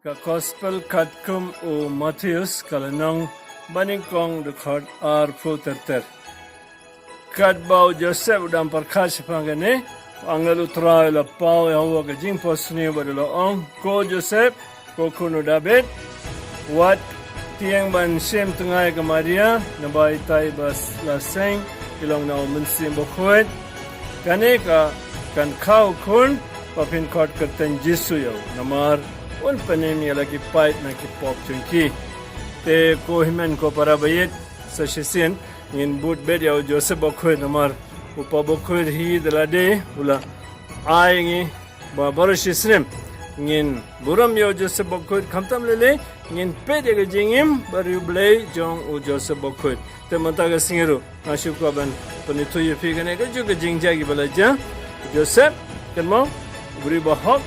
ka Gospel katkum o Matthews kalanong baningkong dekat ar puterter. Kat bau Joseph udam perkas pangane angel utrai la pau yawa ka jing posni badalo ong ko Joseph ko kuno David wat tiang ban sem tengah ke Maria nabai tai bas la seng ilong na mensim bokhwet kane ka kan kau kun papin kot kerten Jesu yo namar un panem ya lagi pait na ki pop chunki te ko himen ko para bayit sa shisin in but bed ya Joseph bokhwet namar upa bokhwet hi delade ula aingi ba barashisrem ngin buram yo Joseph bokhwet khamtam lele ngin pede ga jingim bariu blay jong u Joseph bokhwet te mata ga singeru ashu ko ban panitu ye fi gane ga ju ga jingja gi balaja Joseph kenmo beri bahok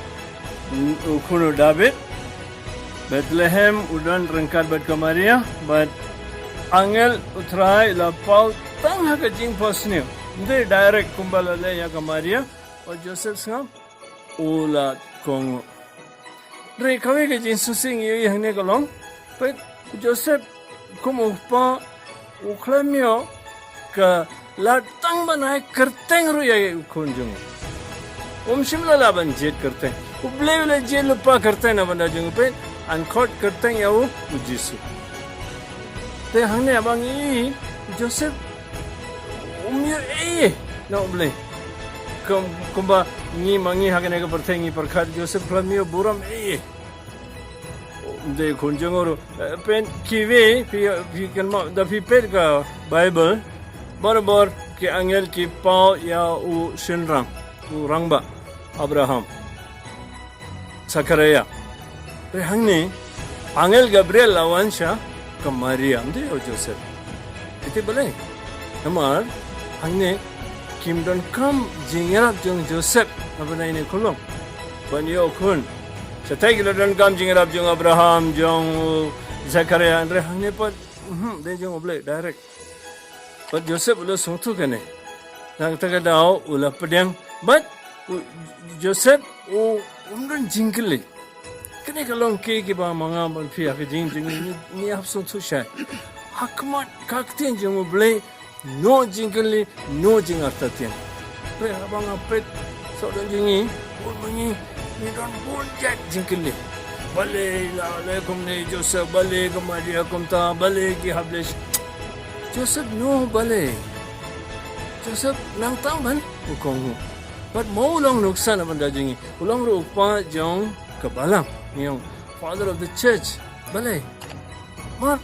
ukuno David Bethlehem udan rengkat bat ke Maria bat angel utrai la pau tang ha ga jing posne de direct kumbala le ya ke Maria o Joseph sngam ula kong Re kami ke jin susing yu yang ne kalong, but Joseph kumu pa uklamio ke latang banai kerteng ru ya kunjung. Shimla laban jet kerteng. Uble ule jet lupa kerteng na banda jung pe ankot kerteng ya u Jisu. Te hangne abang i Joseph umyo na uble. Kumba ni mangi hagane ka pertengi perkhat Joseph klamio buram de kunjungoro pen kiwe pi kalma da pi per ka Bible barabar ke angel ki pau ya u shinrang u rangba Abraham Zakaria re hangne angel Gabriel lawansha ka Maria de o Joseph ite bale namar hangne Kingdom come jingerap jong Joseph apa na ini kulong banyo kun satai kingdom come jingerap jong Abraham jong Zakaria andre hangне pat de jong oble direct but Joseph ulo sungtu kane nang taga dao ula pedang but Joseph umron jingkle kene kalong ke ba manga ban phi ak jing ni hap sungtu sha hakmat kakten jong oble no jingkali no jingartatian pre abang apet so don jingi bunyi ni don bunjat jingkali bale la alaikum ne Joseph bale ke Maria kumta bale ki hablish Joseph no bale Joseph nang tamban ukong but mau long nuksan banda jingi ulang ru pa jong kabalang yang father of the church bale mar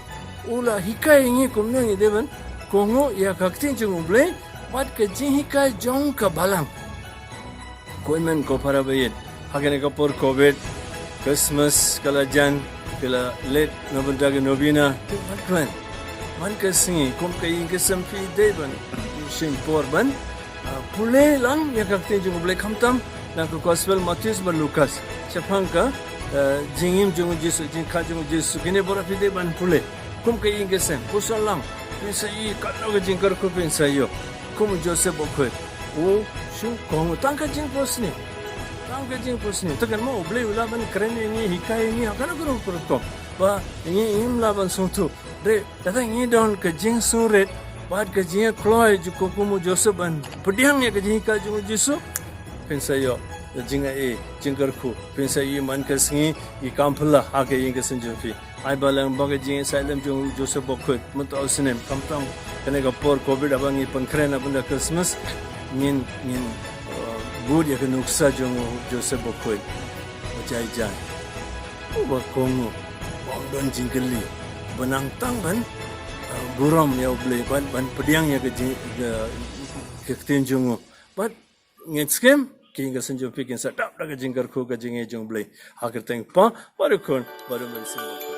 ula hikai ngi kumne ngi deban kongo ya kaktin jung ble wat ke jihika jong ka balang koimen ko para bayit hagane ka por covid Christmas kala jan kala late november ga novena wat man ka singi kom ka ing ka sampi deban shin por ban pule lang ya kaktin jung ble khamtam na ko gospel Matthews ban Lucas chapang ka jingim jung Jesu jing ka jung Jesu kine bora pide ban pule kom ka ing ka sam pusal lang Pensai kalau ke jingkar ko pensai yo como Joseph bokhwet o shu kong tangka jing posni takan mo oble ula ban krene ni hikai ni akana guru ko ba ni im la ban suntu re tata ni don ke jing suret bad ke jing kloi ju ko como Joseph ban pediang ya ke jing ka ju Jesu pensai yo jinga jingkar ko pensai man ke singi I kampla age ing ke sanjufi ai balang baga jing silent jong Joseph bokhwet mut ausnem kamtang kane ga por covid abang I pankren abunda Christmas ngin good ya ke nuksa jong Joseph bokhwet jai ba kongo bondon jingkeli benang tang ban buram ya ble ban pediang ya ke tin jong but ngetskem Kinga sanjung pikin sa tap daga jingkar ko ga jinge jong ble hakir teng pa baru kon baru mensin